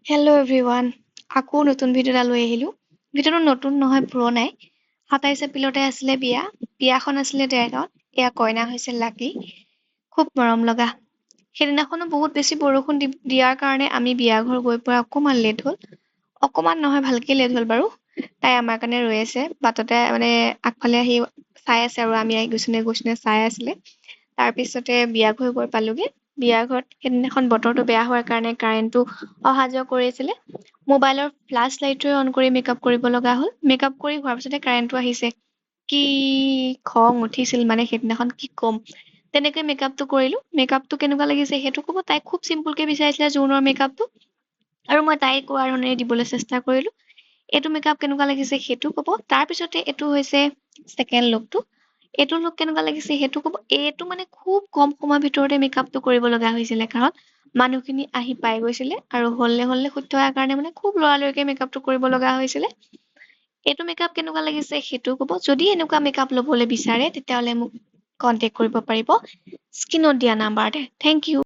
hello' everyone আকৌ নতুন video' এটা লৈ আহিলোঁ ভিডিঅ'টো নতুন নহয় পুৰণাই 27 এপ্ৰিলতে আছিলে বিয়াখন আছিলে দেৰগাঁৱত এয়া কইনা হৈছে লাকি খুব মৰম লগা সেইদিনাখনো বহুত বেছি বৰষুণ দিয়াৰ কাৰণে আমি বিয়া ঘৰ গৈ পোৱা অকণমান লেট হ'ল অকণমান নহয় ভালকে লেট হ'ল বাৰু তাই আমাৰ কাৰণে ৰৈ আছে বাটতে মানে আগফালে আহি চাই আছে আৰু আমি আহি গৈছো নে চাই আছিলে তাৰপিছতে বিয়া ঘৰ গৈ পালোগে বিয়া ঘৰত সেইদিনাখন বতৰটো বেয়া হোৱাৰ কাৰণে কাৰেণ্টটো অহা যোৱা কৰিছিলে মোবাইলৰ ফ্লাছ লাইটটোৱে অন কৰি মেকআপ কৰিব লগা হ'ল মেকআপ কৰি হোৱাৰ পিছতে কাৰেণ্টটো আহিছে কি খং উঠিছিল মানে সেইদিনাখন কি ক'ম তেনেকৈ মেকআপটো কৰিলো মেকআপটো কেনেকুৱা লাগিছে সেইটো ক'ব তাই খুব চিম্পুলকে বিচাৰিছিলে জোৰোণৰ মেকআপটো আৰু মই তাই কোৱা ধৰণে দিবলৈ চেষ্টা কৰিলো এইটো মেকআপ কেনেকুৱা লাগিছে সেইটো ক'ব তাৰপিছতে এইটো হৈছে ছেকেণ্ড লুকটো এইটো লুক কেনেকুৱা লাগিছে সেইটো ক'ব এইটো মানে খুব কম সময়ৰ ভিতৰতে মেকআপটো কৰিব লগা হৈছিলে কাৰণ মানুহখিনি আহি পাই গৈছিলে আৰু হললে শুদ্ধ হোৱাৰ কাৰণে মানে খুব লৰালৰিকে মেকআপটো কৰিব লগা হৈছিলে এইটো মেকআপ কেনেকুৱা লাগিছে সেইটো ক'ব যদি এনেকুৱা মেকআপ ল'বলৈ বিচাৰে তেতিয়াহ'লে মোক কন্টেক্ট কৰিব পাৰিব স্ক্ৰীনত দিয়া নাম্বাৰতে থেংক ইউ